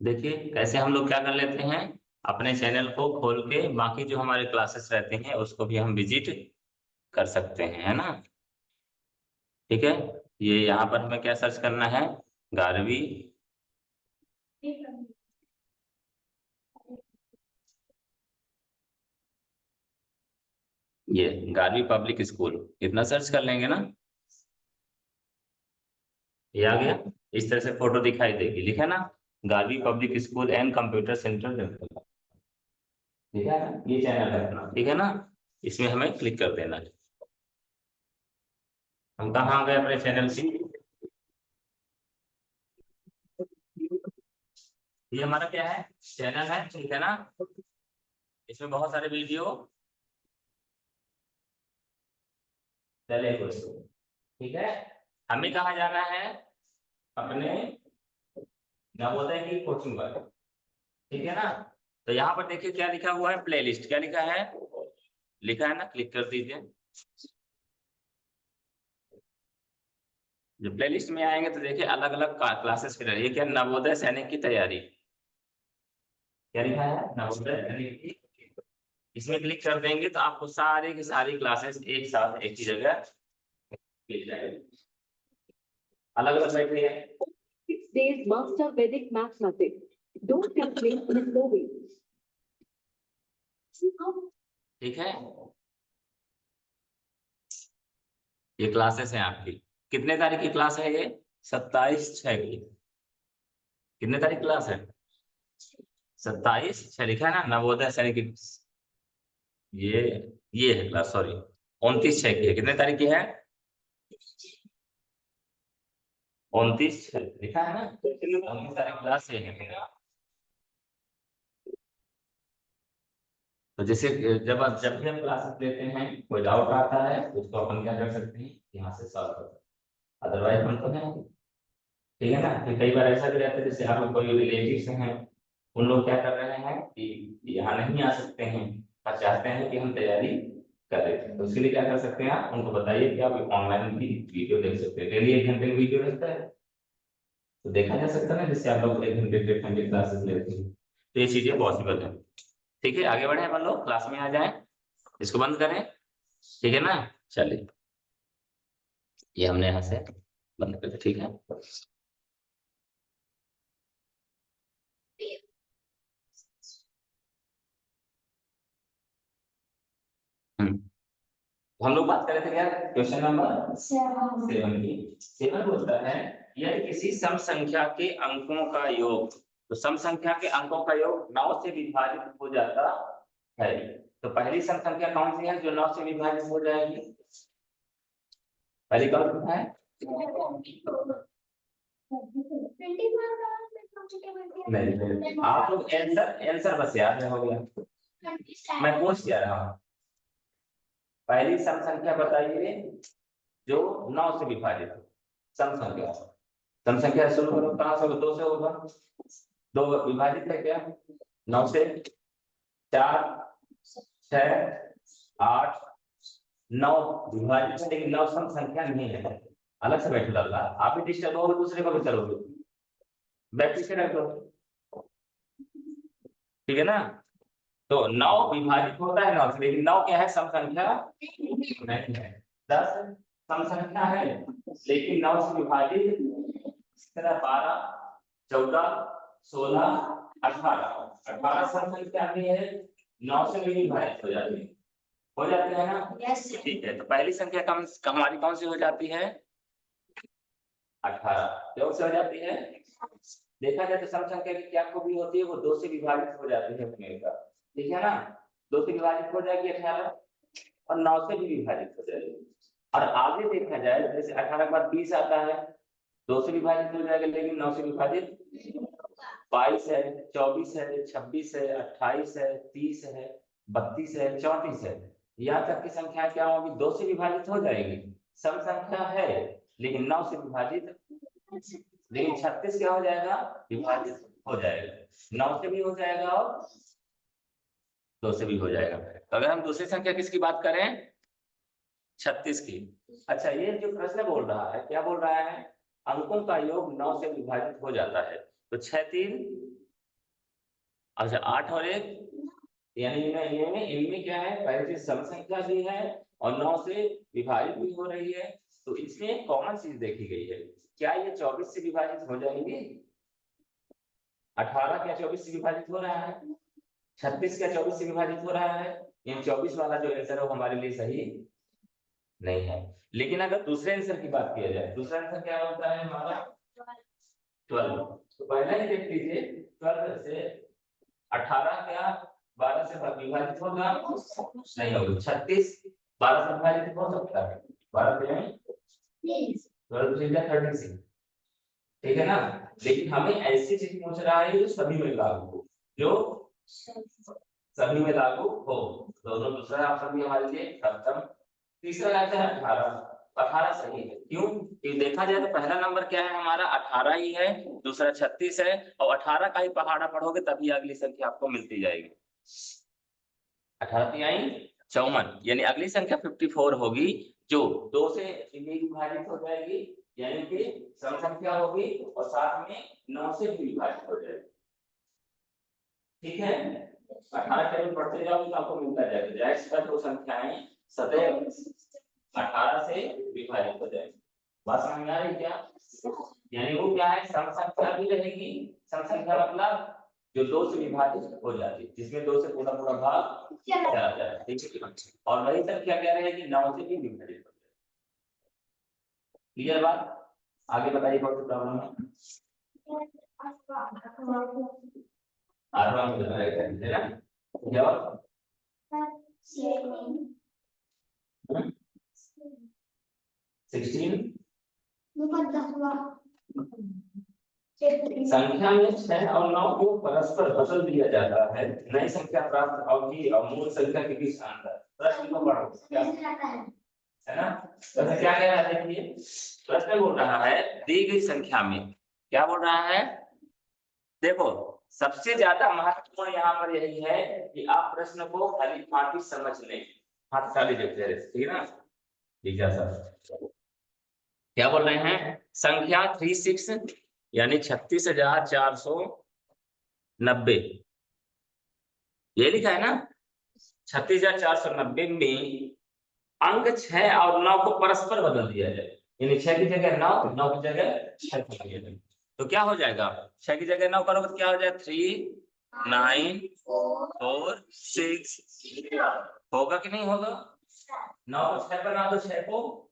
देखिए कैसे हम लोग क्या कर लेते हैं, अपने चैनल को खोल के बाकी जो हमारे क्लासेस रहते हैं उसको भी हम विजिट कर सकते हैं, है ना। ठीक है, ये यहाँ पर हमें क्या सर्च करना है, 11वीं ये 11वीं पब्लिक स्कूल इतना सर्च कर लेंगे ना, ये आ गया। इस तरह से फोटो दिखाई देगी, लिखा ना 11वीं public school and computer centre, ठीक है ना, ये चैनल है अपना, ठीक है ना। इसमें हमें क्लिक कर देना है। हम कहाँ आ गए अपने चैनल से, ये हमारा क्या है, चैनल है, ठीक है ना। इसमें बहुत सारे वीडियो डले हुए हैं, ठीक है। हमें कहाँ जाना है, अपने नवोदय की कोचिंग पर, ठीक है ना। तो यहाँ पर देखिए क्या लिखा हुआ है, प्लेलिस्ट, क्या लिखा है, लिखा है ना, क्लिक कर दीजिए। जो प्लेलिस्ट में आएंगे तो देखिए अलग अलग क्लासेस फिर ये क्या, नवोदय सैनिक की तैयारी, क्या लिखा है, नवोदय सैनिक की। इसमें क्लिक कर देंगे तो आपको सारी की सारी क्लासेस एक साथ एक ही जगह मिल जाएगी, अलग अलग बैठे हैं। 6 days master Vedic mathematics. Don't calculate in a slow way. ठीक है, ये क्लासेस हैं आपकी। कितने तारीख की क्लास है ये, 27/6 की। कितने तारीख क्लास है, 27/6 लिखा है ना, नवोदय सैनिक। ये ये है क्लास, सॉरी 29/6 की है। कितने तारीख की है, 29/6 लिखा है ना, 29 तारीख क्लास ये है। तो जैसे जब भी हम क्लासेस लेते हैं, कोई डाउट आता है तो उसको अपन क्या कर सकते हैं, यहाँ से सॉल्व कर सकते हैं, अदरवाइज हम तो है, ठीक है ना। फिर कई बार ऐसा भी रहता है, जैसे आप लोग कोई रिलेटिव हैं, उन लोग क्या कर रहे हैं कि यहाँ नहीं आ सकते हैं और चाहते हैं कि हम तैयारी करें, तो उसके लिए क्या कर सकते हैं, आप उनको बताइए कि आप ऑनलाइन भी वीडियो देख सकते हैं, डेली 1 घंटे की वीडियो रहता है, तो देखा जा सकता है ना, जिससे आप लोग 1 घंटे 1.5 घंटे क्लासेस लेते हैं, तो ये चीजें पॉसिबल है। ठीक है, आगे बढ़े अपन लोग, क्लास में आ जाए, इसको बंद करें, ठीक है ना। चलिए, ये हमने यहाँ से बंद कर दिया, ठीक है। हम लोग बात कर रहे थे क्या, क्वेश्चन नंबर 7 की। 7 बोलता है यह किसी सम संख्या के अंकों का योग, तो सम संख्या के अंकों का योग 9 से विभाजित हो जाता है। तो पहली सम संख्या कौन सी है जो 9 से विभाजित हो जाएगी, पहली कौन सी है, नहीं आप लोग आंसर आंसर बस याद है, हो गया, मैं पूछ क्या रहा हूँ। पहली सम संख्या बताइए जो 9 से विभाजित हो, सम संख्या, सम संख्या शुरू करो, कहाँ से, 2 से होगा, 2 विभाजित है क्या 9 से, 4 6 8 9 विभाजित है, लेकिन 9 सम संख्या नहीं है, अलग से बैठ लगा, आप भी डिस्टर्ब होगे, दूसरे को भी करोगे, बैठ पीछे रख दो, ठीक है ना। तो 9 विभाजित होता है 9 से, लेकिन 9 क्या है, सम संख्या नहीं है। 10 सम संख्या है लेकिन 9 से विभाजित, इस तरह 12 14 16 18, 18 सम संख्या नहीं है, 9 से भी विभाजित हो जाती है, हो जाती है ना। yes, ठीक है, तो पहली संख्या हमारी कौन सी हो जाती है, 18, क्यों से हो जाती है, देखा जाए तो सम संख्या की क्या खूबी होती है, वो 2 से विभाजित हो जाती है हमेशा, ठीक है ना। 2 से विभाजित हो जाएगी 18 और 9 से भी विभाजित हो जाएगी। और आगे देखा जाए जैसे 18 के बाद 20 आता है, 2 से विभाजित हो जाएगा लेकिन 9 से विभाजित, 22 है, 24 है, 26 है, 28 है, 30 है, 32 है, 34 है, यहाँ तक की संख्या क्या होगी, 2 से विभाजित हो जाएगी, सम संख्या है लेकिन 9 से विभाजित, लेकिन 36 क्या हो जाएगा, विभाजित हो जाएगा, 9 से भी हो जाएगा और 2 से भी हो जाएगा। तो अगर हम दूसरी संख्या किसकी बात करें, 36 की। अच्छा, ये जो प्रश्न बोल रहा है, क्या बोल रहा है, अंकों का योग 9 से विभाजित हो जाता है, तो 6 3 अच्छा 8 और 1 यानी इनमें क्या है, पहले से सम संख्या भी है और 9 से विभाजित भी हो रही है, तो इसमें कॉमन चीज देखी गई है। क्या ये 24 से विभाजित हो जाएंगे? 18 क्या 24 से विभाजित हो रहा है? 36 क्या 24 से विभाजित हो रहा है? इन 24 वाला जो आंसर है वो हमारे लिए सही नहीं है। लेकिन अगर दूसरे आंसर की बात किया जाए, दूसरा आंसर क्या होता है हमारा 12। तो पहले ही देख लीजिए 12 से 18 क्या 12 से विभाजित होगा? नहीं होगा। 36 12 से विभाजित हो सकता है? 12 से नहीं, 12 से 36, ठीक है ना। लेकिन हमें ऐसी चीज पूछ रहा है जो सभी में लागू हो, जो सभी में लागू हो। दोनों दूसरा ऑप्शन भी हमारे लिए खत्म। तीसरा आता है 18। 18 सही है, क्यों? कि देखा जाए तो पहला नंबर क्या है हमारा 18 ही है, दूसरा 36 है, और 18 का ही पहाड़ा पढ़ोगे तभी अगली संख्या आपको मिलती जाएगी। 18 की आई 54, यानी अगली संख्या 54 होगी, जो 2 से विभाजित हो जाएगी, यानी कि सम संख्या होगी और साथ में 9 से भी विभाजित हो जाएगी। ठीक है, 18 टेबल पढ़ते जाओगे तो आपको मिलता जाएगा। जैसे का दो संख्याएं सदैव 18 से विभाजित हो जाएगी। बात समझ में आ रही क्या? यानी वो क्या है, सम संख्या भी रहेगी। सम संख्या मतलब जो 2 से विभाजित हो जाती है, जिसमें 2 से पूरा पूरा भाग चला जाए, ठीक है। और वही संख्या क्या रहेगी, 9 से भी विभाजित हो जाए। क्लियर बात? आगे बताइए कौन सी प्रॉब्लम है? आठवां में बताया है ना? जवाब 16 संख्या में 6 और 9 को परस्पर बदल दिया जाता है, नई संख्या प्राप्त होगी और मूल संख्या के बीच अंतर। प्रश्न को पढ़ो क्या है ना। तो क्या कह रहा है, देखिए प्रश्न बोल रहा है दी गई संख्या में, क्या बोल रहा है, देखो सबसे ज्यादा महत्वपूर्ण यहाँ पर यही है कि आप प्रश्न को खाली फाटी समझ लें, हाथ खाली देखते रहे, ठीक है ना। ठीक है सर, क्या बोल रहे हैं, संख्या 36 यानी 36,490, ये लिखा है ना। 36,490 में अंक 6 और 9 को परस्पर बदल दिया जाए, यानी 6 की जगह 9, 9 की जगह 6 कर दिया जाए, तो क्या हो जाएगा, 6 की जगह 9 करोगे तो क्या हो जाएगा, 3 9 4 6 होगा कि नहीं होगा? 9 को 6 बना दो, 6 को,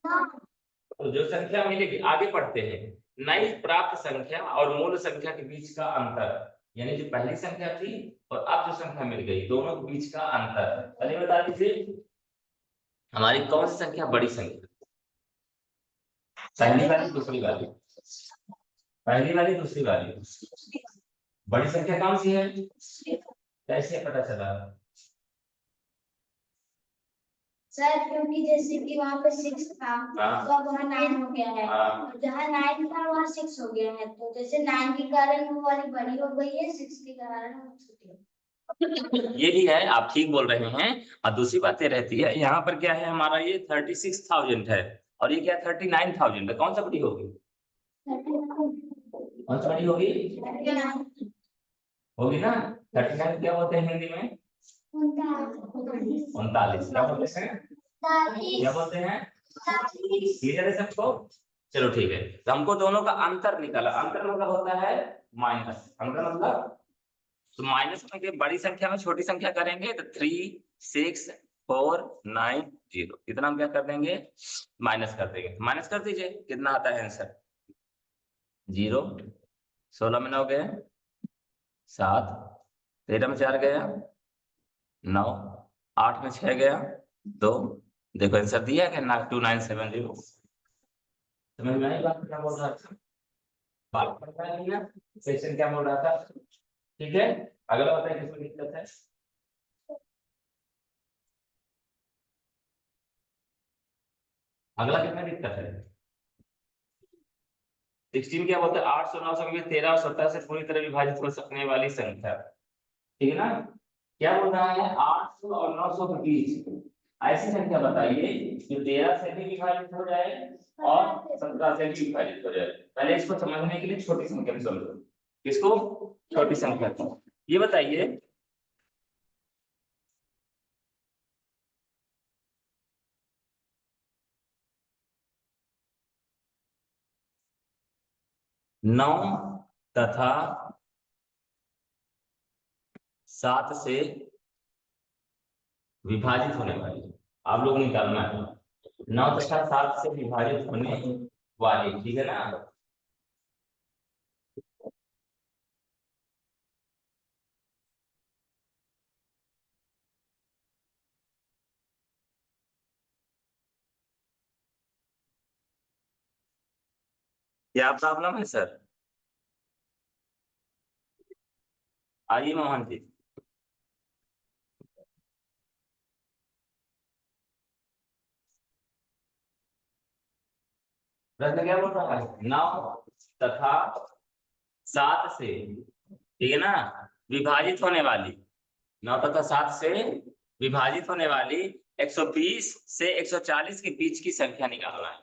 तो जो संख्या मिलेगी, आगे पढ़ते हैं, नई प्राप्त संख्या और मूल संख्या के बीच का अंतर, यानी जो पहली संख्या थी और अब जो संख्या मिल गई, दोनों के बीच का अंतर। पहले बता दीजिए हमारी कौन सी संख्या बड़ी संख्या, पहली वाली दूसरी वाली, पहली वाली दूसरी वाली, बड़ी संख्या कौन सी है, कैसे पता चला? सर क्योंकि जैसे कि वहाँ पे 6 था तो अब वहाँ 9 हो गया है, और जहाँ 9 था वहाँ 6 हो गया है, तो जैसे 9 के कारण वो वाली बड़ी हो गई है, 6 के कारण वो छोटी हो गई। ये भी है, आप ठीक बोल रहे हैं। और दूसरी बात ये रहती है, यहाँ पर क्या है हमारा, ये 36,000 है और ये क्या 39,000 है, कौन सा बड़ी होगी, कौन सा बड़ी होगी, होगी ना। 39 क्या बोलते हैं हिंदी में, 39 क्या बोलते हैं, क्या बोलते हैं, क्लियर है सबको? चलो ठीक है, तो हमको दोनों का अंतर निकाला, अंतर मतलब होता है माइनस, अंतर मतलब, तो माइनस में के बड़ी संख्या में छोटी संख्या करेंगे तो 3 6 4 9 0, इतना हम क्या कर देंगे, माइनस कर देंगे। माइनस कर दीजिए, कितना आता है आंसर, 0, 16 में 9 गए 7, 13 में 4 गया 9, 8 में 6 गया 2, देखो आंसर दिया क्या ना 2970। समझ में आई बात क्या बोल रहा था, बात पता नहीं ना सेक्शन क्या बोल रहा था। ठीक है, अगला बताइए किसमें दिक्कत है, अगला कितना दिक्कत है, 16 क्या बोलते हैं, 800 900 के 13 और 17 से पूरी तरह विभाजित हो सकने वाली संख्या, ठीक है ना। क्या बोल रहा है, 800 और 900 के बीच ऐसी संख्या बताइए जो 13 से भी विभाजित हो जाए और 17 से भी विभाजित हो जाए। पहले इसको समझने के लिए छोटी संख्या में समझो, किसको, छोटी संख्या को। ये बताइए, नौ तथा 7 से विभाजित होने वाली, आप लोग निकालना है, 9 तथा 7 से विभाजित होने वाली, ठीक है ना। क्या प्रॉब्लम है सर? आइए मोहन जी। प्रश्न क्या बोल रहा है? 9 तथा 7 से, ठीक है ना, विभाजित होने वाली, 9 तथा 7 से विभाजित होने वाली 120 से 140 के बीच की संख्या निकालना है।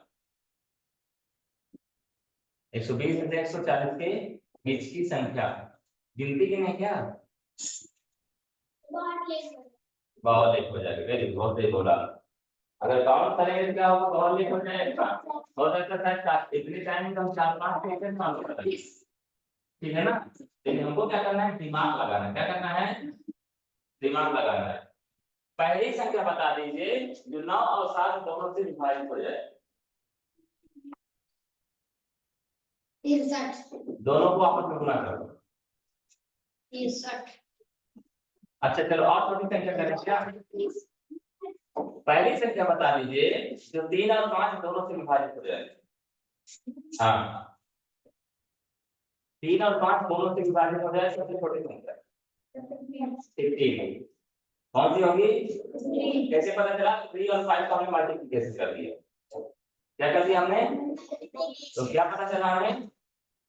120 से 140 के बीच की संख्या गिनती की नहीं क्या? बहुत लेट हो जाएगा। वेरी बहुत लेट हो रहा। अगर काउंट करेंगे तो क्या होगा? बहुत लेट हो जाएगा। हो सकता है इतने टाइम में हम 4-5 क्वेश्चन सॉल्व कर लेंगे, ठीक है ना। लेकिन हमको क्या करना है? दिमाग लगाना है। क्या करना है? दिमाग लगाना है। पहली संख्या बता दीजिए जो 9 और 7 दोनों से विभाजित हो जाए। 63 दोनों को आपस में गुणा करो। 63 अच्छा चलो और छोटी संख्या करें क्या? पहली संख्या बता दीजिए जो 3 और 5 दोनों से विभाजित हो जाए। हाँ, 3 और 5 दोनों से विभाजित हो जाए, सबसे छोटी संख्या 15। कौन सी होगी? कैसे पता चला? 3 और 5 को हमने मल्टीप्लिकेशन कर दिया। क्या कर दिया हमने? तो क्या पता चला हमें?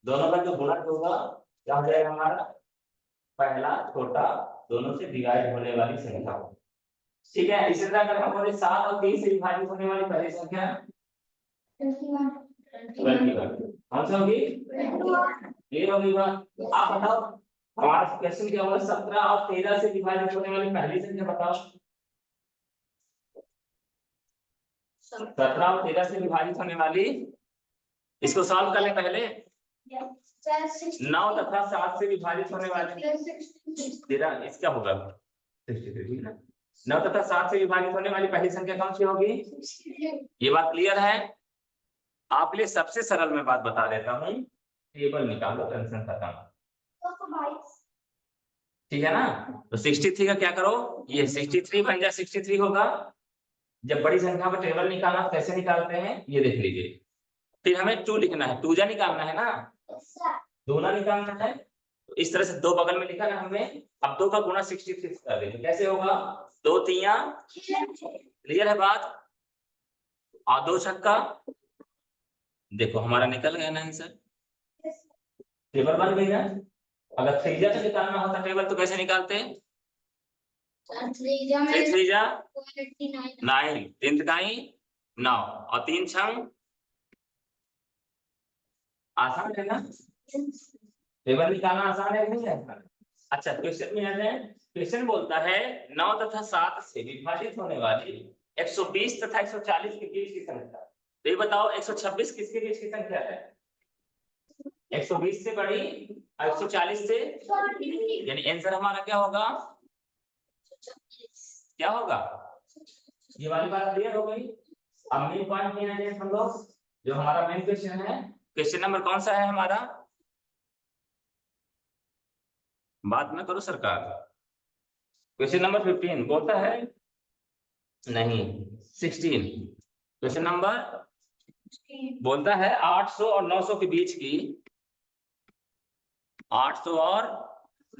दोनों का जो गुणक होगा क्या हो जाएगा हमारा? पहला छोटा दोनों से डिवाइड होने वाली संख्या, ठीक है। इसी तरह अगर हम बोले 7 और 3 से विभाजित होने वाली पहली संख्या 21, कौन सी होगी? क्लियर होगी बात? आप बताओ हमारा क्वेश्चन क्या होगा? 17 और 13 से विभाजित होने वाली पहली संख्या बताओ। 17 और 13 से विभाजित होने वाली, इसको सॉल्व कर ले पहले। 9 तथा 7 से विभाजित होने वाली 13, इसका होगा 63, ठीक है। 9 तथा 7 से विभाजित होने वाली पहली संख्या कौन सी होगी? ये बात क्लियर है? आपके लिए सबसे सरल मैं बात बता देता हूँ, टेबल निकालो, टेंशन खत्म, ठीक है ना। तो 63 का क्या करो? ये 63 बन जाए 63 होगा। जब बड़ी संख्या का टेबल निकालना तो कैसे निकालते हैं ये देख लीजिए। फिर हमें 2 लिखना है, 2 जा निकालना है ना, दूना निकालना है। तो इस तरह से 2 बगल में लिखा ना हमने। अब 2 का गुणा 63 कर देंगे, कैसे होगा? 2 तिया, क्लियर है बात? और 2 छक्का, देखो हमारा निकल गया ना आंसर, टेबल बन गई ना। अगर त्रिज्या से निकालना होता टेबल तो कैसे निकालते हैं? 3 9, 3 तिकाई 9 और 3 छंग, आसान है ना। टेबल निकालना आसान है नहीं है? अच्छा क्वेश्चन में आ जाए। क्वेश्चन बोलता है 9 तथा 7 से विभाजित होने वाली 120 तथा 140 के बीच की संख्या। तो ये बताओ 126 किसके बीच की संख्या है? 120 से बड़ी और 140 से, यानी आंसर हमारा क्या होगा? क्या होगा? ये वाली बात क्लियर हो गई। अब मेन पॉइंट में आ जाए हम लोग, जो हमारा मेन क्वेश्चन है। क्वेश्चन नंबर कौन सा है हमारा? बात में करो सरकार। क्वेश्चन नंबर 15 बोलता है, नहीं 16। क्वेश्चन नंबर बोलता है 800 और 900 के बीच की, 800 और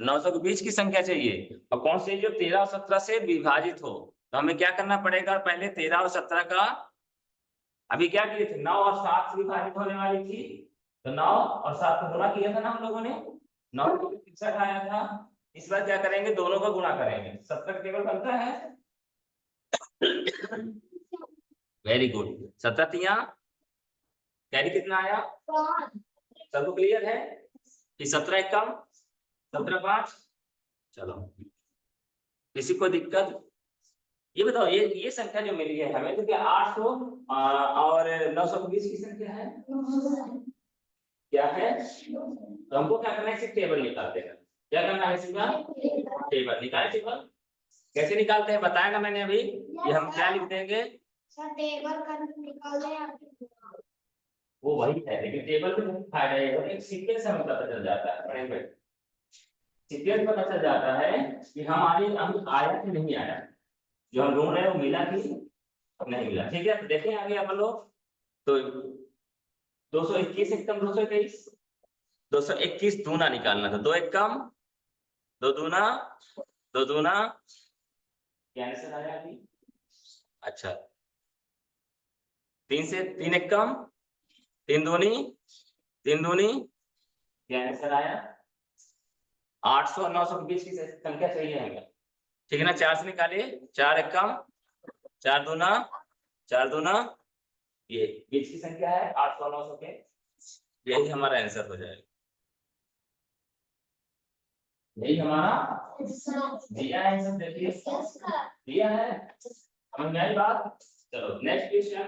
900 के बीच की संख्या चाहिए। और कौन सी? जो 13 और 17 से विभाजित हो। तो हमें क्या करना पड़ेगा? पहले 13 और 17 का, अभी क्या किए थे? 9 और 7 से विभाजित होने वाली थी, तो 9 और 7 को गुणा किया था ना हम लोगों ने, 9 को 63 आया था। इस बार क्या करेंगे? दोनों का गुणा करेंगे, 17 टेबल बनता है। Very good. 17 तिया कैरी कितना आया? सबको क्लियर है कि 17 एकम 17 5 चलो, किसी को दिक्कत? ये बताओ, ये संख्या जो मिली है हमें, तो क्या 800 और 920 की संख्या है? क्या है? तो हमको क्या करना है, सिर्फ टेबल निकाल देना। क्या करना है सीधा? टेबल निकाले। टेबल कैसे निकालते हैं बताया ना मैंने अभी। ये हम क्या लिख देंगे? टेबल का निकाल दें। वो वही है, लेकिन टेबल में फायदा ये है, एक सीक्वेंस हमें पता चल जाता है। पढ़े हुए सीक्वेंस पता चल जाता है कि हमारी हम आया कि नहीं आया, जो हम ढूंढ रहे हैं वो मिला कि नहीं मिला। ठीक है, तो देखें आगे अपन लोग। तो 221 एक कम 221, 221 दूना निकालना था। 2 एक कम 2 दूना, 2 दूना क्या आंसर आया अभी? अच्छा, 3 से 3 एक कम 3 दूनी, 3 दूनी क्या आंसर आया? 800 और 900 के बीच की संख्या चाहिए हमें। ठीक है ना, 4 से निकालिए। 4 एक कम 4 दूना, 4 दूना ये बीच की संख्या है 800 900 के, यही हमारा आंसर हो जाएगा। यही हमारा दिया है आंसर। देखिए दिया है, समझ में आई बात? चलो नेक्स्ट क्वेश्चन।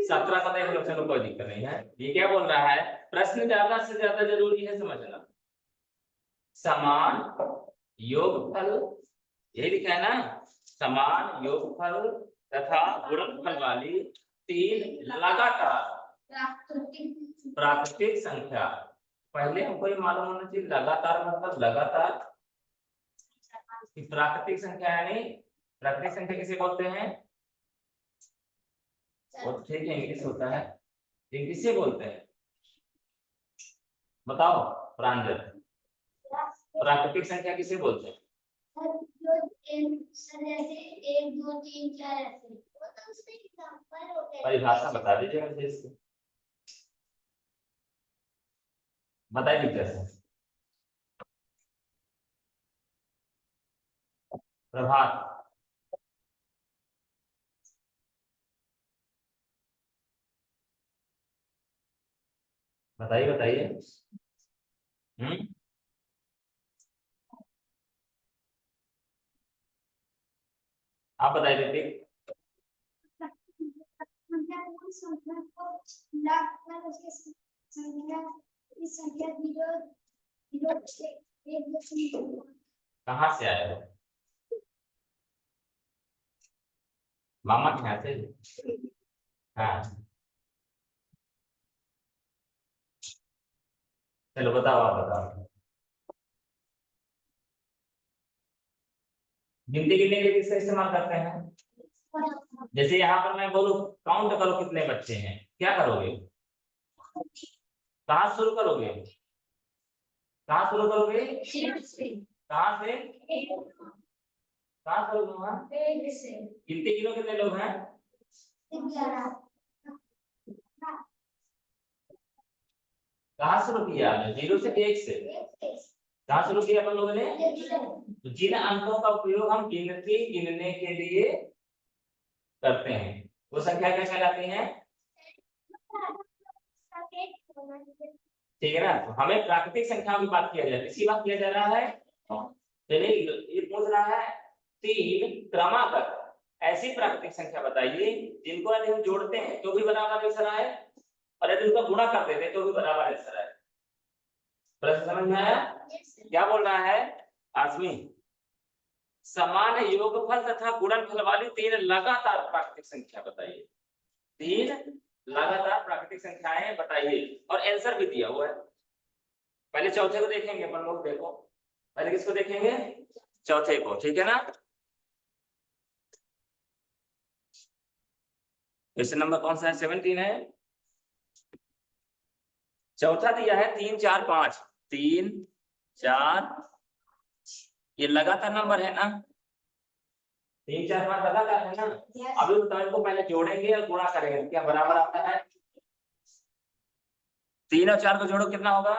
सत्रह का देख लो, चलो कोई दिक्कत नहीं है। ये क्या बोल रहा है, प्रश्न ज्यादा से ज्यादा जरूरी है समझना। समान योगफल, यही लिखा है ना, समान योगफल तथा गुणनफल वाली 3 लगातार प्राकृतिक संख्या। पहले हमको ये मालूम होना चाहिए लगातार मतलब लगातार कि प्राकृतिक संख्या यानी प्राकृतिक संख्या किसे बोलते हैं? वो ठीक है, इंग्लिश होता है, ये किसे बोलते हैं बताओ प्रांजल? प्राकृतिक संख्या किसे बोलते हैं? परिभाषा बता दीजिए मुझे इसकी, बताइए कैसे। प्रभात बताइए बताइए। आप बताइए दीदी। कहाँ से आए हो? मामा के यहाँ से? हाँ चलो बताओ, आप बताओ। गिनती गिनने के लिए किसका इस्तेमाल करते हैं? जैसे यहाँ पर मैं बोलूं काउंट करो कितने बच्चे हैं, क्या करोगे? कहाँ शुरू करोगे? कहाँ शुरू करोगे? कहाँ से? कहाँ शुरू करूंगा? गिनती गिनो कितने लोग हैं? कहाँ शुरू किया? 0 से 1 से। कहाँ शुरू किया अपन लोगों ने? तो जिन अंकों का उपयोग हम गिनती गिनने के लिए करते हैं वो संख्या क्या कहलाती है? ठीक है ना, तो हमें प्राकृतिक संख्या की बात किया जाए, इसी बात किया जा रहा है। चलिए ये पूछ रहा है 3 क्रमागत ऐसी प्राकृतिक संख्या बताइए जिनको यदि हम जोड़ते हैं तो भी बराबर आंसर आए और यदि उनका गुणा कर देते हैं तो भी बराबर आंसर आए। प्रश्न समझ में आया? क्या बोल रहा है आसमी? समान योगफल तथा गुणनफल वाली 3 लगातार प्राकृतिक संख्या बताइए। 3 लगातार प्राकृतिक संख्याएं बताइए और आंसर भी दिया हुआ है। पहले चौथे को देखेंगे अपन लोग, देखो पहले किसको देखेंगे? चौथे को, ठीक है ना। क्वेश्चन नंबर कौन सा है? 17 है। चौथा दिया है 3 4 5, 3 4, ये लगातार नंबर है ना, 3 4 5 लगातार है ना। अभी बताओ इनको पहले जोड़ेंगे और गुणा करेंगे, क्या बराबर आता है? 3 और 4 को जोड़ो कितना होगा?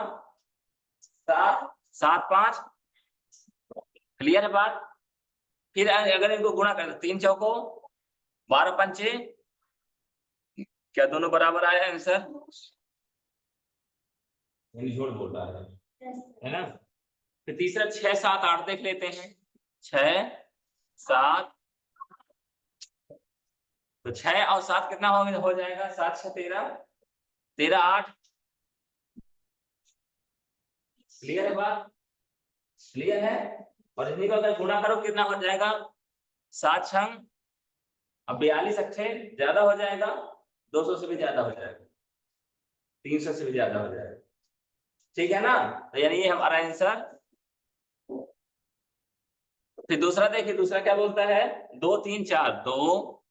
7 7 5, क्लियर है बात? फिर अगर इनको गुणा कर दो 3 चौको 12 पंचे, क्या दोनों बराबर आया आंसर? झूठ बोल रहा है ना? फिर तीसरा 6 7 8 देख लेते हैं। 6 7, तो 6 और 7 कितना हो जाएगा? 7 6 13, 13 8। क्लियर है बात? क्लियर है? और इन्हीं को अगर गुणा करो कितना हो जाएगा? 7 6, अब 42 अच्छे ज्यादा हो जाएगा, 200 से भी ज्यादा हो जाएगा, 300 से भी ज्यादा हो जाएगा। ठीक है ना? तो यानी ये हमारा आंसर। फिर दूसरा देखिए, दूसरा क्या बोलता है? 2 3 4, 2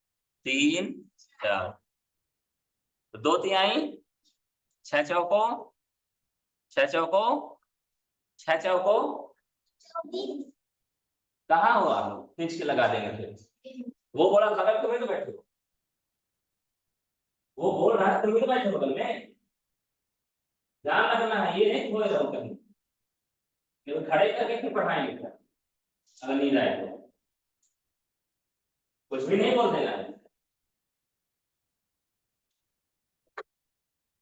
3 4, तो 2 तिहाई 6 चौको 6 चौको 6 चौको, कहाँ हो आप? खींच के लगा देंगे फिर। वो बोला बगल तुम्हें तो बैठो, वो बोल रहा है तुम्हें तो बैठो बगल में, ध्यान रखना है, ये नहीं खोए रहो कहीं, केवल खड़े करके फिर पढ़ाएंगे अगर नींद आए तो। कुछ भी नहीं बोल देना है,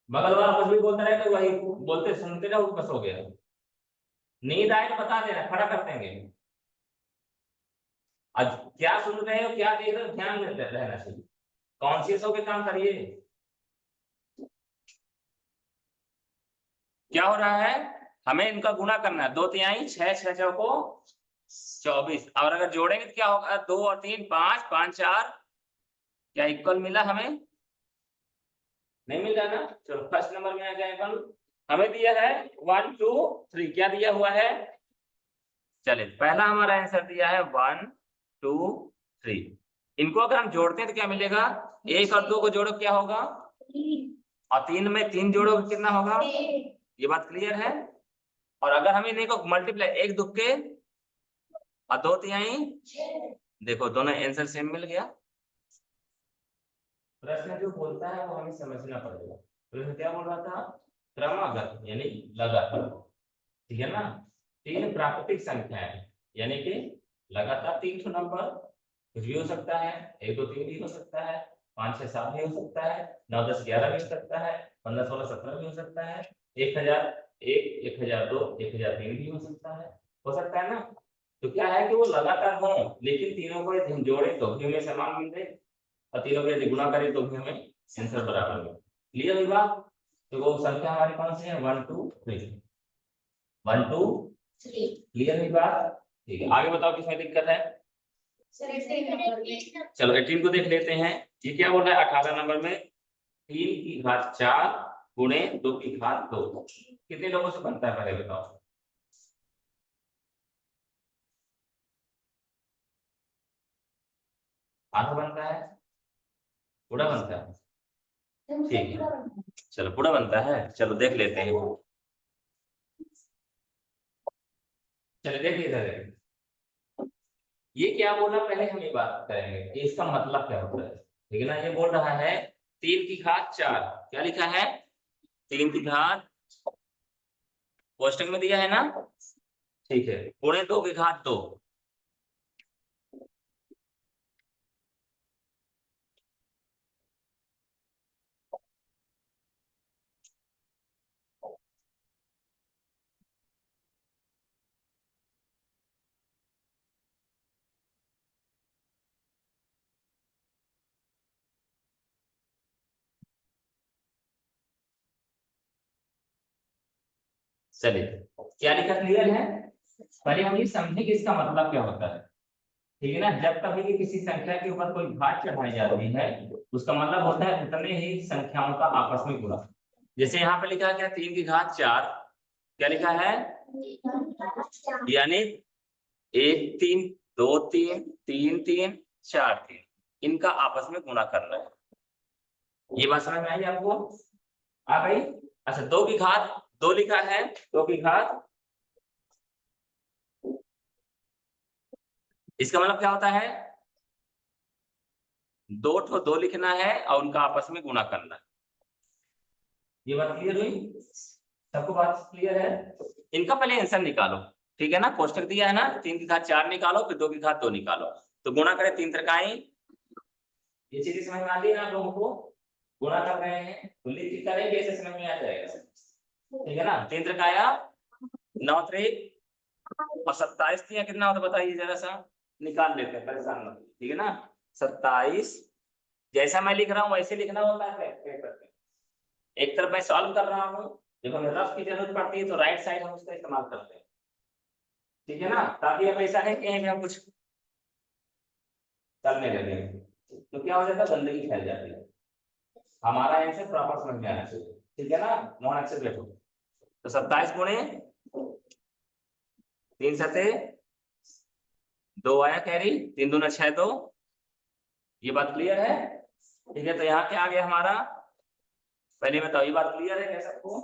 बगल वाला कुछ भी बोलता रहे तो वही बोलते सुनते रहो, बस हो गया। नींद आए तो बता देना, खड़ा कर देंगे। आज क्या सुन रहे हो, क्या देख रहे हो, ध्यान में रहना चाहिए, कॉन्शियस होकर काम करिए। क्या हो रहा है? हमें इनका गुणा करना है। 2 तिहाई 6 6 चौको 24, और अगर जोड़ेंगे तो क्या होगा? 2 और 3 5 5 4, क्या इक्वल मिला हमें? नहीं मिला ना? चलो फर्स्ट नंबर में आ जाएगा। हमें दिया है 1 2 3, क्या दिया हुआ है? चलिए पहला हमारा आंसर दिया है 1 2 3। इनको अगर हम जोड़ते हैं तो क्या मिलेगा? 1 और 2 को जोड़ो क्या होगा? और 3 में 3 जोड़ो कितना होगा? ये बात क्लियर है? और अगर हम इन्हीं को मल्टीप्लाई 1 दुक्के और 2 तिहाई, देखो दोनों आंसर सेम मिल गया। प्रश्न जो बोलता है वो हमें समझना पड़ेगा। प्रश्न क्या बोल रहा था? क्रमागत यानी लगातार, ठीक है ना? 3 प्राकृतिक संख्याएं यानी कि लगातार 3 नंबर, कुछ भी हो सकता है, 1 2 3 भी हो सकता है, 5 6 7 भी हो सकता है, 9 10 11 भी हो सकता है, 15 16 17 भी हो सकता है, 1001 1002 1003 भी हो सकता है ना? तो क्या है कि वो लगातार हो, लेकिन तीनों को यदि हम जोड़े तो भी हमें समान मिल रहे, और तीनों को यदि गुणा करें तो भी हमें आंसर बराबर मिले। क्लियर हुई बात? तो वो संख्या हमारी कौन सी है? 1 2 3, 1 2 3। क्लियर हुई बात? ठीक है, आगे बताओ किसमें दिक्कत है? चलो 18 को देख लेते हैं। ये क्या बोल रहा है? 18 नंबर में 3 की घात 4 गुणे 2 की घात 2 कितने लोगों से बनता है पहले बताओ? आधा बनता है, पूरा बनता है? ठीक है, चलो पूरा बनता है, चलो देख लेते हैं। चलो देखिए इधर, ये क्या बोला पहले हम ये बात करेंगे, इसका मतलब क्या होता है, ठीक है ना? ये बोल रहा है 3 की घात 4, क्या लिखा है? 3 की घात कोष्टक में दिया है ना, ठीक है, गुणे 2 की घात 2। चलिए क्या लिखा क्लियर है? पहले हम ये समझे कि इसका मतलब क्या होता है, ठीक है ना? जब कभी भी किसी संख्या के ऊपर कोई घात चढ़ाई जाती है, उसका मतलब होता है उतने ही संख्याओं का आपस में गुणा। जैसे यहाँ पे लिखा है 3 की घात 4, क्या लिखा है? यानी 1 3 2 3 3 3 4 3, इनका आपस में गुणा करना है। ये बात समझ में आई आपको? आ गई? अच्छा 2 की घात 2 लिखा है, 2 की घात, इसका मतलब क्या होता है? 2 लिखना है और उनका आपस में गुणा करना है। ये बात क्लियर हुई? सबको बात क्लियर है? इनका पहले आंसर निकालो, ठीक है ना? कोष्टक दिया है ना, 3 की घात 4 निकालो, फिर 2 की घात 2 निकालो, तो गुणा करें 3 त्रिकाई ये चीजें समझ में आ रही है ना आप लोगों को? गुणा कर रहे हैं तो लिख के करेंगे, ऐसे समझ में आ जाएगा। ठीक है ना? 3 त्रिक आया 9 त्रिक और 27 तिया कितना होता बताइए जरा सा, निकाल लेते हैं, परेशान मत। ठीक है ना? 27 जैसा मैं लिख रहा हूँ वैसे लिखना होता है। एक तरफ मैं सॉल्व कर रहा हूँ, जब हमें रफ की जरूरत पड़ती है तो राइट साइड हम उसका इस्तेमाल करते हैं। ठीक है ना? ताकि अब ऐसा है कि हम कुछ करने लगे तो क्या हो जाता है, गंदगी फैल जाती है। हमारा आंसर प्रॉपर समझ में आना चाहिए। ठीक है ना? नॉन एक्सेस देखो तो 27 गुणे 3 सते 2 आया कैरी, 3 दूना 6 2। ये बात क्लियर है? ठीक है, तो यहाँ क्या आ गया हमारा, पहले बताओ ये बात क्लियर है क्या सबको?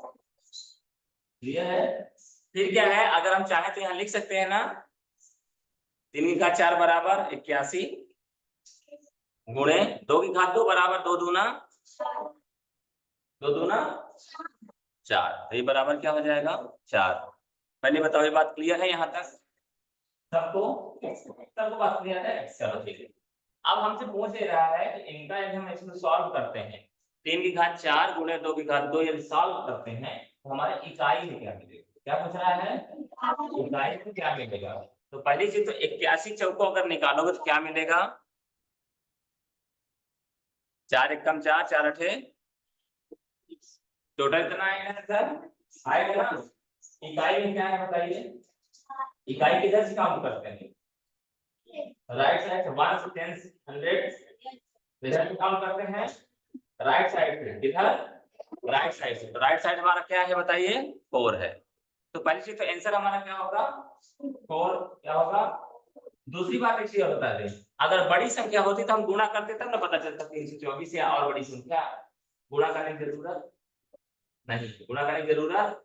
क्लियर है? फिर क्या है, अगर हम चाहें तो यहाँ लिख सकते हैं ना 3 की घात 4 बराबर 81 गुणे 2 की घात 2 बराबर 2 दूना 4। तो ये बराबर क्या हो जाएगा 4। पहले बताओ ये बात क्लियर है यहाँ तक सबको? सबको बात क्लियर है? चलो ठीक है। अब हमसे पूछ ले रहा है कि इनका यदि हम इसमें सॉल्व करते हैं 3 की घात 4 गुणे 2 की घात 2 यदि सॉल्व करते हैं तो हमारे इकाई में क्या मिलेगा? क्या पूछ रहा है? इकाई में क्या मिलेगा? तो पहली चीज तो 81 चौको अगर निकालोगे तो क्या मिलेगा? 4 एकम 4 4 अठे टोटल कितना आएगा सर? आएगा ना? इकाई में क्या है बताइए? इकाई किधर से काउंट करते हैं? राइट साइड से 1 से 10 100 इधर से काउंट करते हैं राइट साइड से। किधर? राइट साइड से। तो राइट साइड हमारा क्या है बताइए? 4 है। तो पहली चीज तो आंसर हमारा क्या होगा? 4 क्या होगा? दूसरी बात एक चीज और बता दें, अगर बड़ी संख्या होती तो हम गुणा करते तब ना पता चलता 324 या और बड़ी संख्या। गुणा करने की जरूरत नहीं, गुणा करने की जरूरत,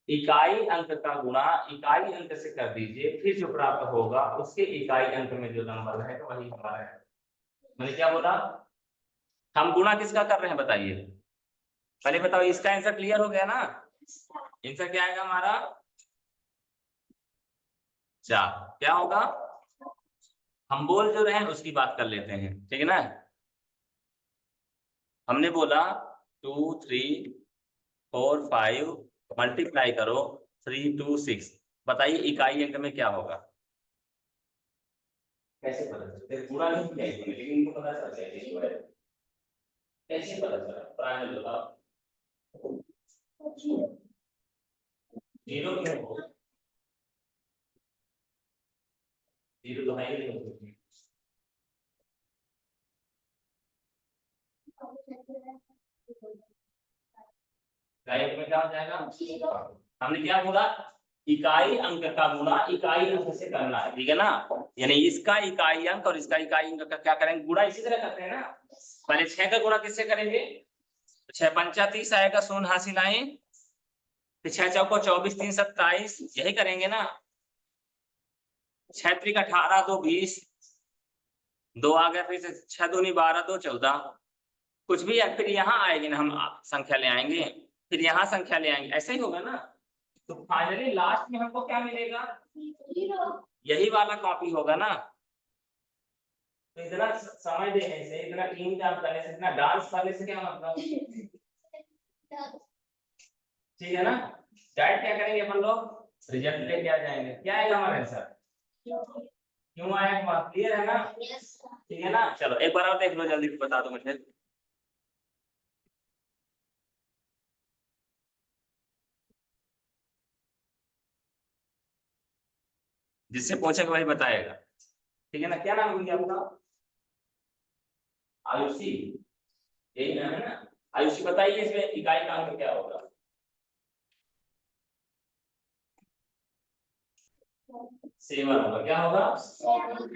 इकाई अंक का गुणा इकाई अंक से कर दीजिए, फिर जो प्राप्त होगा उसके इकाई अंक में जो नंबर है वही हमारा है। मैंने क्या बोला? हम गुणा किसका कर रहे हैं बताइए? पहले बताओ, इसका आंसर क्लियर हो गया ना? आंसर क्या आएगा हमारा? 4। क्या होगा? हम बोल जो रहे हैं उसकी बात कर लेते हैं। ठीक है ना? हमने बोला 2 3 4 5 मल्टीप्लाई करो 3 2 6। बताइए इकाई अंक में क्या होगा? कैसे पता चलता? पूरा नहीं किया इसमें, लेकिन इनको पता चल जाएगा। कैसे पता चला? प्राइमल बताओ। जीरो क्यों हो? जीरो तो है ही नहीं। इकाई अंक में क्या हो जाएगा? हमने क्या बोला? इकाई अंक का गुणा इकाई अंक से करना है। ठीक है ना? यानी इसका इकाई अंक और इसका इकाई अंक का क्या करेंगे? गुणा इसी तरह करते हैं ना। पहले 6 का गुणा किससे करेंगे? 6 पंचा 30 आएगा, शून्य हासिल आए, फिर 6 चौको 24 3 27 यही करेंगे ना। 6 त्रिक 18 2 20 2 आ गया, फिर से 6 दूनी 12 2 14 कुछ भी है, फिर यहाँ आएगी ना, हम संख्या ले आएंगे, फिर यहाँ संख्या ले आएंगे, ऐसे ही होगा ना। तो फाइनली लास्ट में हमको क्या मिलेगा? यही वाला कॉपी होगा ना। तो इतना समय देने से, इतना टीम काम करने से, इतना डांस करने से क्या मतलब? ठीक है ना? डायरेक्ट क्या करेंगे अपन लोग? रिजल्ट लेके आ जाएंगे। क्या आएगा हमारा आंसर? क्यों आएगा? क्लियर है ना? ठीक है ना? चलो एक बार और देख लो, जल्दी बता दो मुझे। जिससे पूछेगा वही बताएगा। ठीक है ना? क्या नाम होंगे आपका? आयुषी, यही नाम है ना? आयुषी बताइए इसमें इकाई का अंक क्या होगा? 7 होगा। क्या होगा?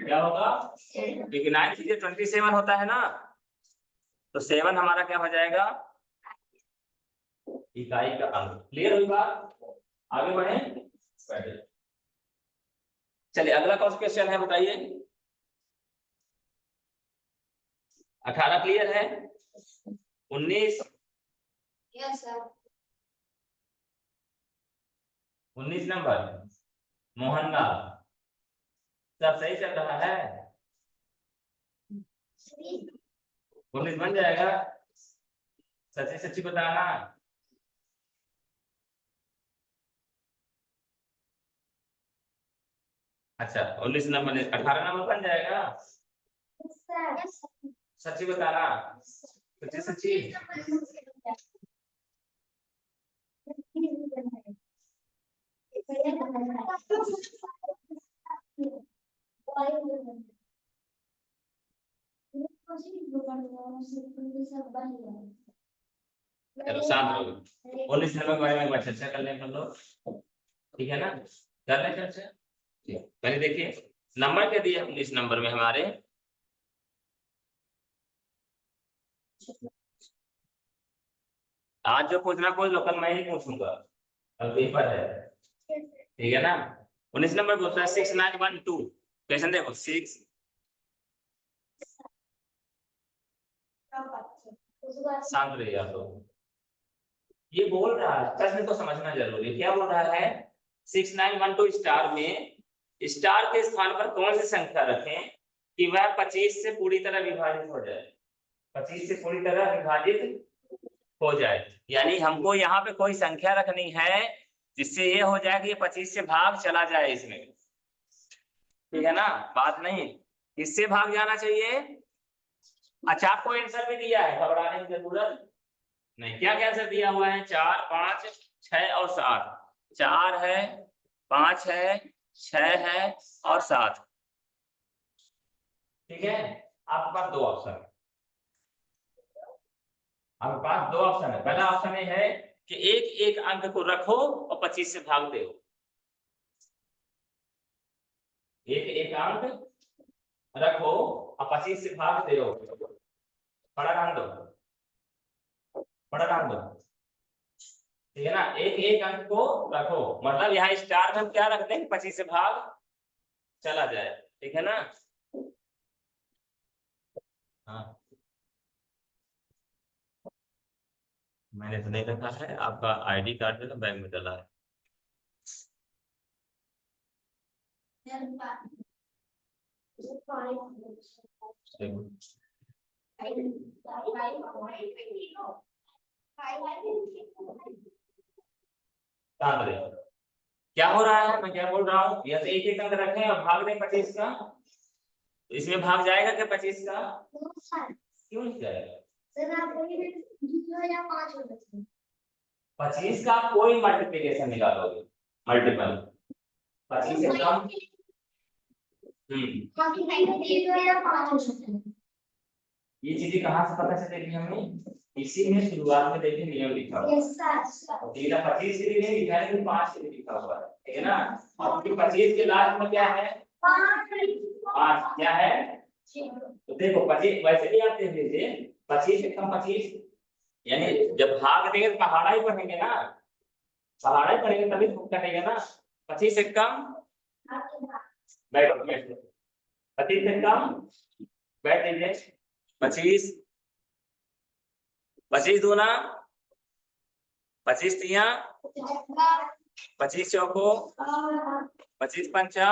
क्या होगा? क्योंकि 9 चीजें 27 होता है ना, तो 7 हमारा क्या हो जाएगा? इकाई का अंक। क्लियर हुई बात? आगे बढ़े? चलिए अगला कौन सा क्वेश्चन है बताइए? 18 क्लियर है? 19 19 नंबर मोहनलाल, सब सही चल रहा है? 19 बन जाएगा। सच्ची सच्ची बताना। अच्छा 19 नंबर 18 नंबर बन जाएगा। सच्ची बताना। सच्ची सच्ची। चलो शांत रहो। 19 नंबर के बारे में एक बार चर्चा कर लें हम लोग, ठीक है ना? कर लें चर्चा। पहले देखिए नंबर क्या दिया 19 नंबर में हमारे। आज जो पूछना पूछ लो, कल मैं ही पूछूंगा, कल पेपर है, ठीक है ना? 19 नंबर बोलता है 6912। क्वेश्चन देखो 6। शांत रहिए आप लोग। ये बोल रहा है, प्रश्न को समझना जरूरी है। क्या बोल रहा है? 6912 स्टार में स्टार के स्थान पर कौन सी संख्या रखें कि वह 25 से पूरी तरह विभाजित हो जाए। 25 से पूरी तरह विभाजित हो जाए, यानी हमको यहाँ पे कोई संख्या रखनी है जिससे ये हो जाए कि ये 25 से भाग चला जाए इसमें, ठीक है ना? बात नहीं, इससे भाग जाना चाहिए। अच्छा आपको आंसर भी दिया है, घबराने की जरूरत नहीं। क्या क्या आंसर दिया हुआ है? 4, 5, 6 और 7। 4 है, 5 है, 6 है और 7, ठीक है? आपके पास दो ऑप्शन है। आपके पास दो ऑप्शन है। पहला ऑप्शन ये है कि एक एक अंक को रखो और 25 से भाग दो। एक एक अंक रखो और 25 से भाग दो। बड़ा रख दो, बड़ा रख दो, ठीक है ना? एक एक अंक को रखो, मतलब यहाँ स्टार में हम क्या रखते हैं? 25 से भाग चला जाए, ठीक है ना? हाँ मैंने तो नहीं रखा है, आपका आईडी कार्ड जो है बैंक में डला है। क्या हो रहा है? मैं क्या बोल रहा हूँ? या तो एक एक अंक रखें और भाग दें 25 का, इसमें भाग जाएगा क्या 25 का? क्यों नहीं जाएगा? 25 का आप कोई मल्टीप्लिकेशन निकालोगे, मल्टीपल 25 से कम। ये चीजें कहाँ से पता चलेगी हमें? इसी में शुरुआत में देखिए नियम लिखा हुआ है। 25 के लिए नहीं लिखा है, लेकिन 5 के लिए लिखा हुआ है, ठीक है ना? और 25 के लास्ट में क्या है? 5 क्या है? तो देखो 25 वैसे भी आप देख लीजिए, 25 से कम 25, यानी जब भाग देंगे तो पहाड़ा ही पढ़ेंगे ना, पहाड़ा ही पढ़ेंगे तभी तो कटेगा ना। 25 से कम बैठो, 25 से कम बैठ लीजिए। 25 25 दूना 25 तिया 25 चौको 25 पंचा,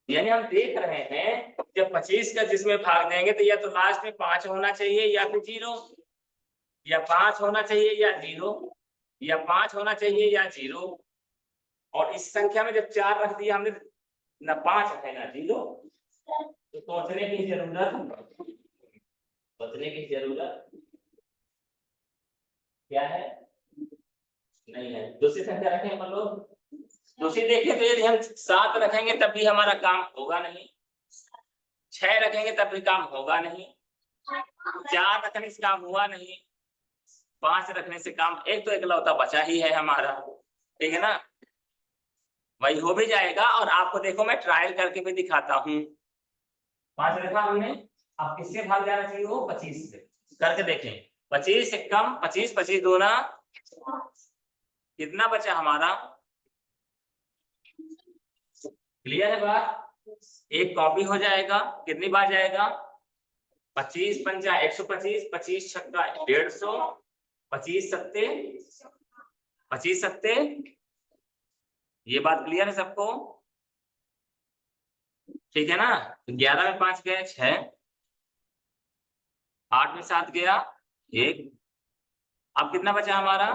यानी हम देख रहे हैं जब 25 का जिसमें भाग देंगे तो या तो लास्ट में 5 होना चाहिए या फिर 0, या 5 होना चाहिए या 0, या 5 होना चाहिए या 0। और इस संख्या में जब 4 रख दिया हमने, ना 5 है ना 0, तो सोचने की जरूरत क्या है? नहीं है। दूसरी संख्या रखें हम लोग, दूसरी देखें तो यदि हम 7 रखेंगे तब भी हमारा काम होगा नहीं, 6 रखेंगे तब भी काम होगा नहीं, 4 रखने से काम हुआ नहीं, 5 रखने से काम एक तो इकलौता बचा ही है हमारा, ठीक है ना? वही हो भी जाएगा। और आपको देखो मैं ट्रायल करके भी दिखाता हूँ। 5 रखा हमने, अब किससे भाग जाना चाहिए? वो 25 से। करके देखें, 25 से कम 25, 25 दूना कितना बचा हमारा? क्लियर है बात? एक कॉपी हो जाएगा, कितनी बार जाएगा? 25 पंचा 125, 25 छक्का 150, 25 सत्ते 25 सत्ते। ये बात क्लियर है सबको? ठीक है ना? तो 11 में 5 गए 6, 8 में 7 गया 1, अब कितना बचा हमारा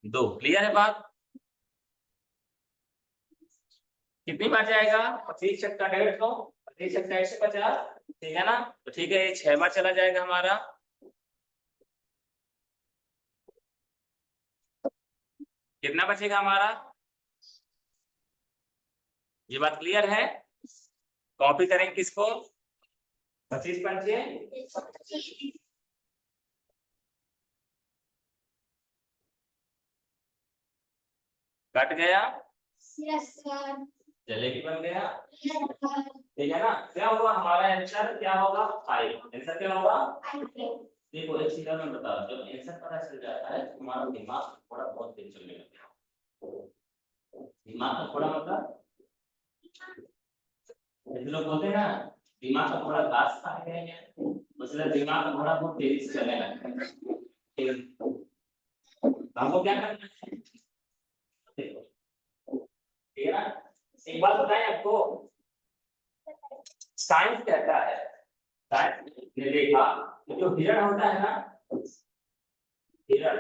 2। क्लियर है बात? कितनी बार जाएगा 25 छक्का 150, 25 छक्का 150, ठीक है ना? तो ठीक है, ये 6 बार चला जाएगा हमारा। कितना बचेगा हमारा? ये बात क्लियर है? कॉपी करेंगे किसको? 25 पंचे कट गया, यस सर। जलेबी बन गया, यस सर। ठीक है ना? क्या होगा हमारा आंसर? क्या होगा 5। आंसर क्या होगा? देखो एक चीज मैं बता, जब आंसर पता चल जाता है तुम्हारा दिमाग थोड़ा बहुत तेज चलने लगता है। दिमाग का थोड़ा मतलब ऐसे लोग बोलते हैं ना, दिमाग का थोड़ा घास खा गए हैं, मतलब दिमाग का थोड़ा बहुत तेजी से चलने लगता है। ठीक है? तो हमको क्या करना है? देखो, ठीक है ना? एक बात बताएं आपको, साइंस कहता है, साइंस ने देखा कि जो हिरण होता है ना, हिरण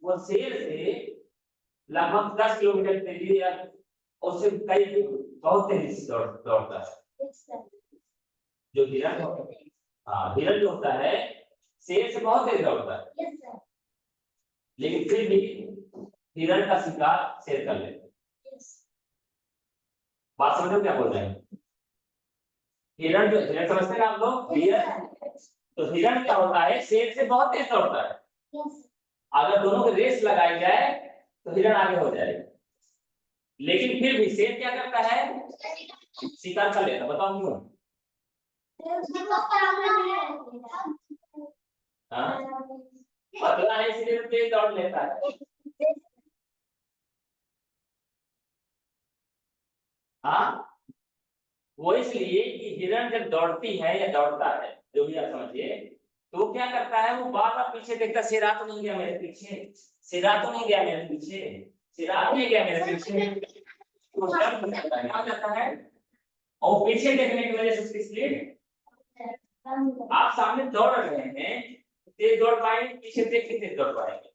वो शेर से लगभग 10 किलोमीटर तेजी या उससे कई बहुत तेजी से दौड़ता है। जो हिरण होता है, हाँ हिरण जो होता है शेर से बहुत तेज दौड़ता है, यस सर। लेकिन फिर भी हिरण का शिकार शेर कर लेता है। यस। बात समझो क्या बोल रहे हैं? हिरण जो हिरण समझते हैं ना आप लोग, हिरण, तो हिरण क्या होता है शेर से बहुत तेज दौड़ता है। यस। अगर दोनों की रेस लगाई जाए तो हिरण आगे हो जाएगा, लेकिन फिर भी शेर क्या करता है? शिकार कर लेता। बताओ क्यों? हाँ पतला है इसलिए तो तेज दौड़ लेता है। हाँ वो इसलिए कि हिरण जब दौड़ती है या दौड़ता है, जो भी आप समझिए, तो वो क्या करता है? वो बार बार पीछे देखता, सिरा तो नहीं गया मेरे पीछे, सिरा तो नहीं गया मेरे पीछे, सिरा तो नहीं गया मेरे पीछे, तो डर लगता है, क्या जाता है? और पीछे देखने की वजह से उसकी स्पीड, आप सामने दौड़ रहे हैं तेज दौड़ पाएंगे, पीछे देख के तेज दौड़ पाएंगे?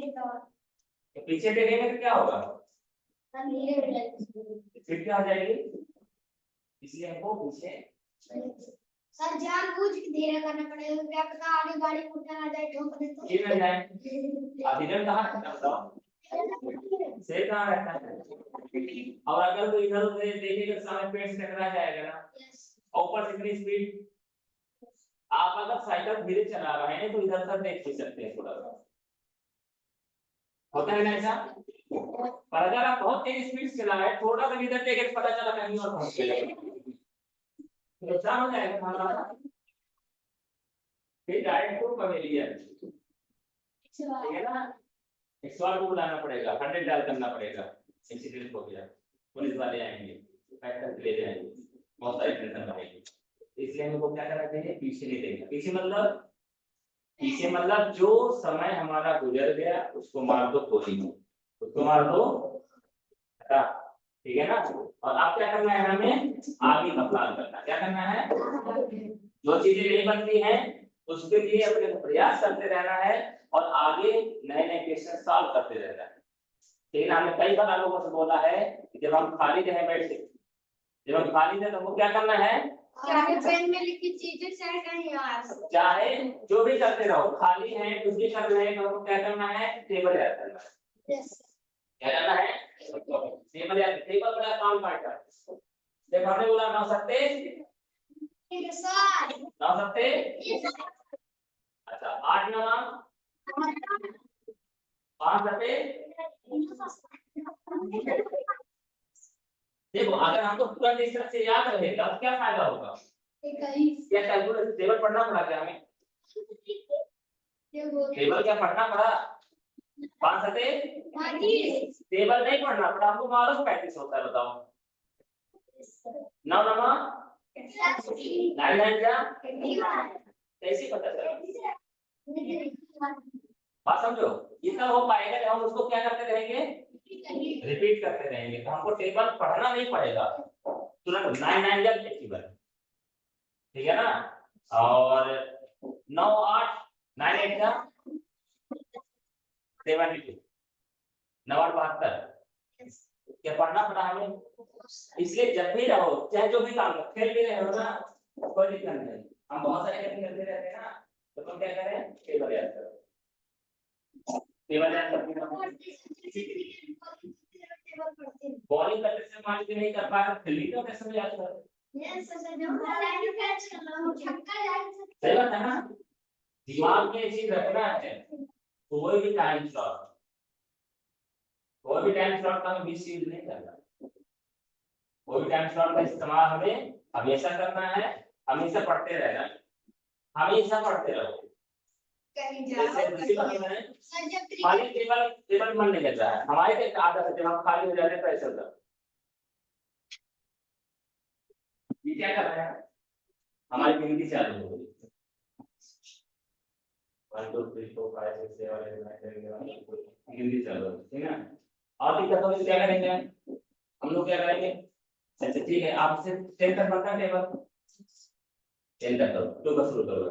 तो पीछे देखेंगे तो क्या होगा? स्पीड क्या आ जाएगी? इसलिए हमको पीछे सर जानबूझ के धीरे करना पड़ेगा, क्या पता आगे गाड़ी उठा ना जाए, ठोक दे तो। ये मिल जाए। अब हिरण कहाँ रहता है बताओ? शेर कहाँ रहता है? और अगर कोई इधर उधर देखेगा सामने पेड़ से टकरा जाएगा ना, और ऊपर से इतनी स्पीड, आप अगर साइकिल धीरे चला रहे हैं तो इधर उधर देख भी सकते हैं थोड़ा सा, होता है ना ऐसा? पर अगर आप बहुत तेज स्पीड से चला रहे हैं, थोड़ा सा इधर देखे तो पता चला कहीं और पहुंच गए, तो नुकसान हो जाएगा हमारा। फिर डायरेक्ट टू पवेलियन, ठीक है ना? एक्सपर्ट को बुलाना पड़ेगा, 100 डायल करना पड़ेगा, एक्सीडेंट हो गया पुलिस वाले आएंगे, पैक करके ले जाएंगे, बहुत सारी टेंशन रहेगी। इसलिए हमको क्या करना चाहिए? पीछे नहीं देखना। पीछे मतलब जो समय हमारा गुजर गया उसको मार दो, कोई उसको मार दो, ठीक है ना? और अब क्या करना है? हमें आगे का प्लान करना। क्या करना है? जो चीजें नहीं बनती हैं उसके लिए अपने को प्रयास करते रहना है और आगे नए नए क्वेश्चन सॉल्व करते रहना है। लेकिन हमने कई बार आप लोगों से बोला है कि जब हम खाली रहे बैठे, जब हम खाली थे तो हमको क्या करना है? चाहे पेन में लिखी चीजें चाहे कहीं यार, चाहे जो भी करते रहो, खाली है कुछ भी कर रहे हैं तो हमको क्या करना है? टेबल याद करना है। क्या करना है? टेबल याद। टेबल बड़ा काम पाएगा। जब हमने बोला 9 सत्ते 9 सत्ते, अच्छा 8 9 5 सत्ते। देखो अगर हमको तुरंत इस तरह से याद रहेगा तो क्या फायदा होगा? क्या कैलकुलेटर टेबल पढ़ना पड़ा? क्या हमें टेबल क्या पढ़ना पड़ा? 5 सत्ते टेबल नहीं पढ़ना पड़ा हमको, मालूम 35 होता है। बताओ 9 9 9 9 क्या कैसे पता चला? बात समझो, इतना हो पाएगा जब हम उसको क्या करते रहेंगे? रिपीट करते रहेंगे। तो हमको टेबल पढ़ना नहीं पड़ेगा तुरंत। 9 9 जब 81, ठीक है ना? और 9 8 9 8 का 72 9 8 72 क्या पढ़ना पड़ा हमें। इसलिए जब भी रहो चाहे जो भी काम करो, खेल भी रहे हो ना कोई दिक्कत नहीं, हम बहुत सारे खेल खेलते रहते हैं ना, तो तुम क्या करें टेबल याद करो, टेबल याद बॉलिंग करते समय मान लीजिए नहीं कर पाए फील्डिंग तो कैसे याद करो। सही बात है ना, दिमाग में चीज रखना है, कोई भी टाइम स्लॉट का हमें बीच यूज नहीं करना, कोई भी टाइम स्लॉट का इस्तेमाल हमें हमेशा करना है, हमेशा पढ़ते रहना है, हमेशा पढ़ते रहो। खाली टेबल मन नहीं करता है, हमारे एक आदत है जब हम खाली हो जाते हैं पैसे का ये क्या कर रहे हैं, हमारी गिनती चालू हो गई 1 2 3 4 5 6 7 8 9 10 11 गिनती चालू हो गई, ठीक है ना। और दिक्कत हो क्या करेंगे हम लोग, क्या करेंगे, अच्छा ठीक है आपसे 10 तक बनता है टेबल 10 तक करो, 2 का शुरू करो,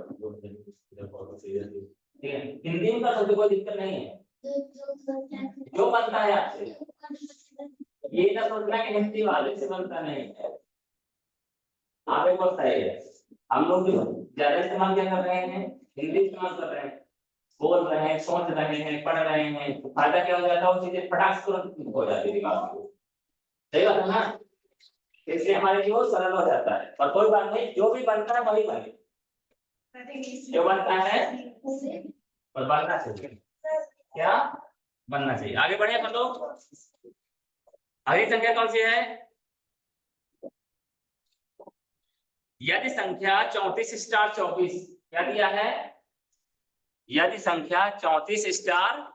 ठीक है। हिंदी में का कोई दिक्कत नहीं है, जो बनता है आपसे, ये ना सोचना कि हिंदी वाले से बनता नहीं है, आप एक बात सही है, हम लोग जो ज्यादा इस्तेमाल क्या कर रहे हैं, हिंदी इस्तेमाल कर रहे हैं, बोल रहे हैं, सोच रहे हैं, पढ़ रहे हैं, तो फायदा क्या हो जाता है, वो चीजें फटाक से तुरंत हो जाती है दिमाग में, सही बात है ना, इसलिए हमारे लिए वो सरल हो जाता है। और कोई बात नहीं, जो भी बनता है वही बने, जो बनता है और बनना चाहिए, क्या बनना चाहिए। आगे बढ़े अपन लोग, अगली संख्या कौन सी है, यदि संख्या 34 स्टार 24 क्या दिया है, यदि संख्या 34 स्टार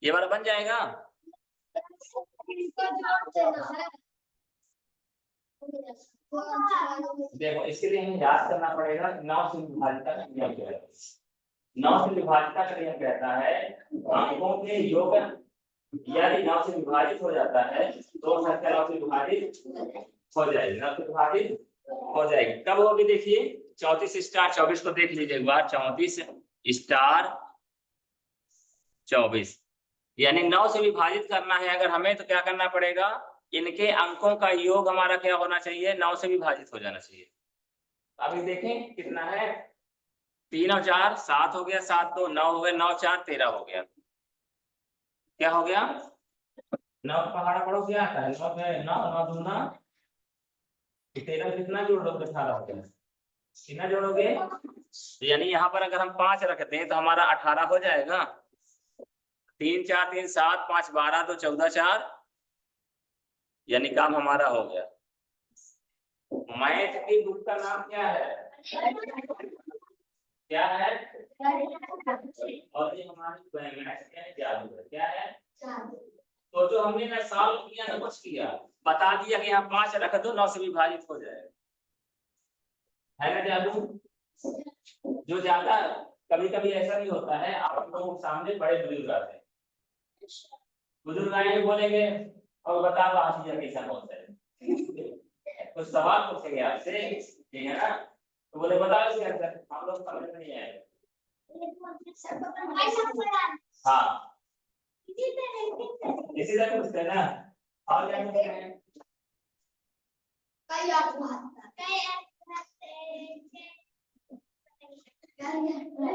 ये वाला बन जाएगा, देखो इसके लिए हमें याद करना पड़ेगा 9 से विभाजिता का नियम क्या है। 9 से विभाजिता का नियम कहता है अंकों के योग यदि 9 से विभाजित हो जाता है तो संख्या 9 से विभाजित हो जाएगी, 9 से विभाजित हो जाएगी। कब होगी देखिए, 34 स्टार 24 को देख लीजिए एक बार, 34 स्टार 24 यानी 9 से विभाजित करना है अगर हमें, तो क्या करना पड़ेगा, इनके अंकों का योग हमारा क्या होना चाहिए, 9 से विभाजित हो जाना चाहिए। अभी देखें कितना है, 3 और 4 7 हो गया, 7 2 9 हो गया, 9 4 13 हो गया, क्या हो गया 9 पहाड़ा पड़ो क्या आता है, 9 में 9 9 दूना 13, कितना जोड़ लोगे 18 हो गया, कितना जोड़ोगे, यानी यहाँ पर अगर हम 5 रखते हैं तो हमारा 18 हो जाएगा, 3 4 3 7 5 12 तो 14 4 यानी काम हमारा हो गया। मैथ की बुक का नाम क्या है, क्या है, और ये हमारी मैथ क्या है, तो जो हमने ना सॉल्व किया ना कुछ किया, बता दिया कि यहाँ 5 रख दो 9 से विभाजित हो जाएगा, है ना जादू। जो ज्यादा कभी कभी ऐसा नहीं होता है, आप लोगों के सामने बड़े बुजुर्ग आते हैं, बुजुर्ग आएंगे बोलेंगे और बताओ आज ये कैसा होता है, कुछ सवाल पूछेंगे आपसे, ठीक है ना, तो बोले बताओ इसके आंसर, हम लोग समझ में नहीं आएगा, हाँ इसी तरह पूछते हैं ना, और क्या पूछते हैं,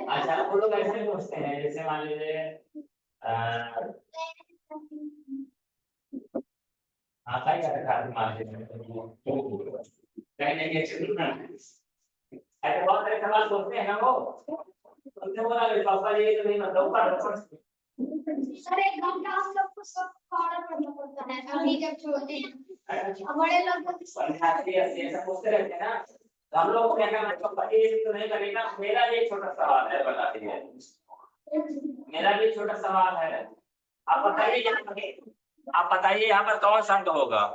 अच्छा वो लोग ऐसे पूछते हैं जैसे मान लीजिए हाँ मान लीजिए कहीं नहीं ऐसे बहुत सारे सवाल पूछते हैं ना वो, उनसे बोला पापा ये तो नहीं मतलब सर 1 घंटा हम लोग को सब फॉलो करना पड़ता है, अभी जब छोटे हैं बड़े लोग ऐसा पूछते रहते हैं ना, तो हम लोग क्या करना है, ये तो नहीं करेगा, मेरा भी एक छोटा सवाल है बता दीजिए, मेरा भी एक छोटा सवाल है, आप बताइए यहाँ पर कौन सा अंक होगा,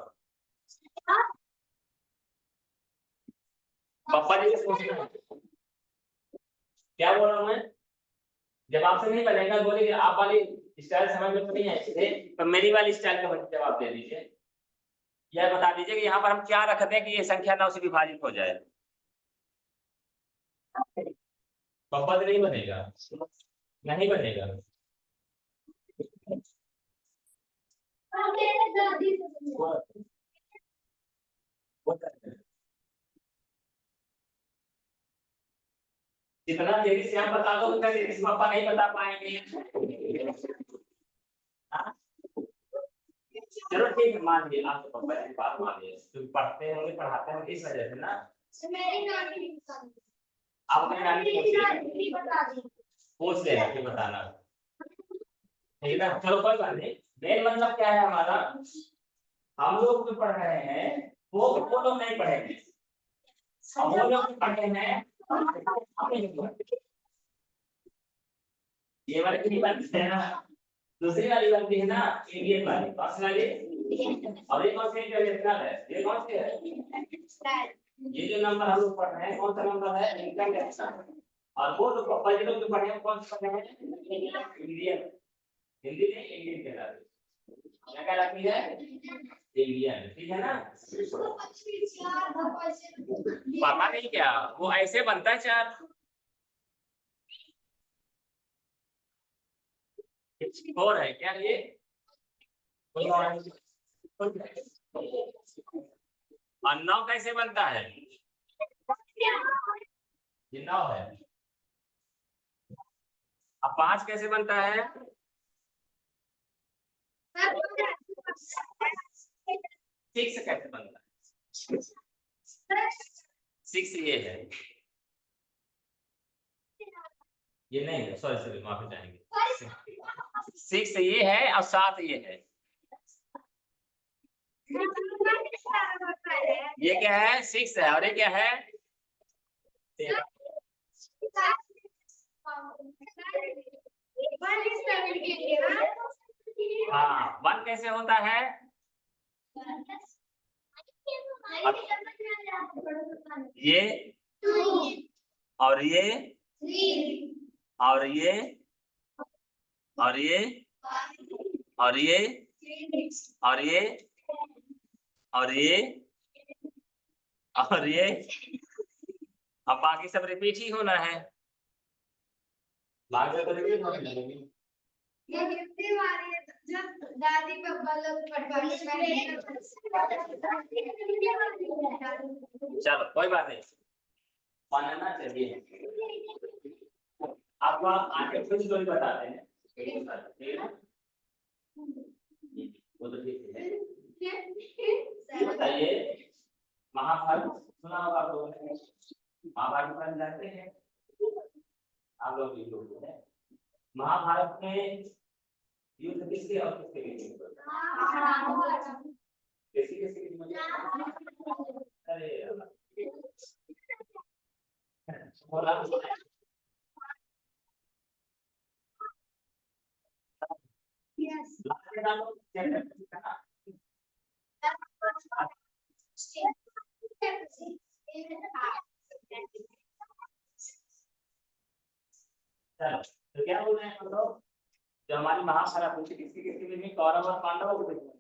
पापा जी से पूछना, क्या बोल रहा हूँ मैं, जब आपसे नहीं बनेगा बोलिए आप वाली स्टाइल समझ में नहीं है तो मेरी वाली स्टाइल का जवाब दे दीजिए, यह बता दीजिए कि यहाँ पर हम क्या रख दें कि ये संख्या 9 से विभाजित हो जाए, पपद नहीं बनेगा, नहीं बनेगा। जितना देरी से हम बता दो उतना देरी से पापा नहीं बता पाएंगे। हाँ? चलो ठीक है, मान लिया आप तो पापा की बात मान लिया, तो पढ़ते होंगे पढ़ाते होंगे इस वजह से ना। मेरी नानी आप अपनी नानी पूछ लेना कि बताना, ठीक है ना। चलो कोई बात नहीं, मेन मतलब क्या है हमारा, हम लोग जो पढ़ रहे हैं वो लोग नहीं पढ़ेंगे, हम वो लोग पढ़ रहे हैं ये वाली कितनी बनती है ना, दूसरी वाली बनती है ना इंडियन वाली, कौन सी वाली, और ये कौन सी इंटरनेशनल है, ये कौन सी है, ये जो नंबर हम लोग पढ़ रहे हैं कौन सा नंबर है, इंटरनेशनल। और वो लोग पापा जी लोग जो पढ़े हैं कौन सा पढ़े हैं, इंडियन, हिंदी नहीं इंडियन कहलाती है, क्या कहलाती है, इंडियन, ठीक है ना। पता नहीं क्या वो ऐसे बनता है चार, और है क्या ये, और 9 कैसे बनता है, ये 9 है। अब 5 कैसे बनता है, 6 कैसे बनता है, 6 ये है, ये नहीं है, सॉरी सॉरी माफी चाहेंगे, 6 ये है और 7 ये है, ये क्या है 6 है और ये क्या है, हाँ 1 कैसे होता है, ये और ये और ये और ये और ये और ये और ये और ये, अब बाकी सब रिपीट ही होना है, बाकी तो रिपीट होने लगेगी। जब दादी पापा लोग चलो कोई बात नहीं, बनाना चाहिए। आपको आगे कुछ स्टोरी बताते हैं, ठीक है, वो तो ठीक है। बताइए, महाभारत सुना होगा आप लोगों ने, महाभारत में जानते हैं आप लोग, भी लोग हैं। महाभारत में युद्ध किसके और किसके बीच में, किसी किसके बीच में, अरे तो क्या बोल रहे हैं हम लोग, जो हमारी महाभारत हुई थी किसकी किसके बीच में, कौरव और पांडवों के बीच में।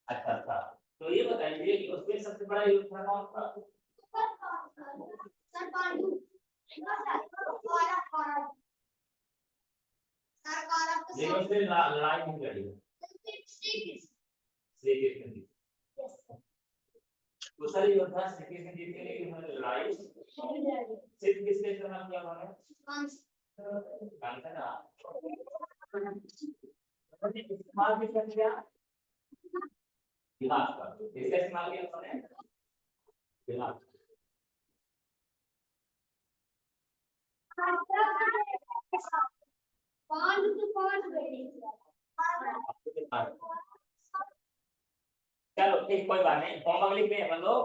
अच्छा अच्छा, तो ये बताइए कि उसमें सबसे बड़ा युद्ध था कौन सा, लड़ाई नहीं लड़ी, श्री कृष्ण जी, दूसरा योद्धा श्री कृष्ण जी के लिए उन्होंने लड़ाई सिर्फ किसके इस्तेमाल किया उन्होंने, इस्तेमाल किसका किया, विलास का, किसका इस्तेमाल किया उन्होंने, विलास। चलो ठीक, कोई बात नहीं, होमवर्क लिख रहे हैं अपन लोग।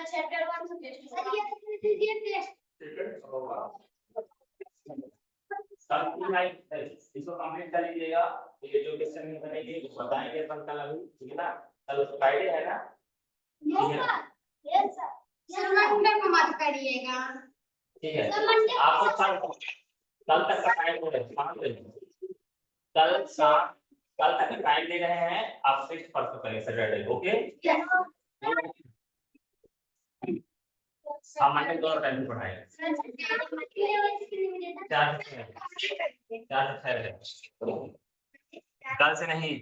चैप्टर 1 से टेस्ट इसको कंप्लीट कर लीजिएगा, ये जो क्वेश्चन में बनेंगे बताएंगे अपन कल अभी, ठीक है ना। कल फ्राइडे है ना, यस सर मंडे को मत करिएगा, ठीक है आपको कल तक का टाइम दे रहे हैं, कल तक का टाइम दे रहे हैं, आप 6 परसों करेंगे सैटरडे, ओके। हम मंडे दोनों टाइम में पढ़ाएंगे, 4 से 6 है, कल से नहीं।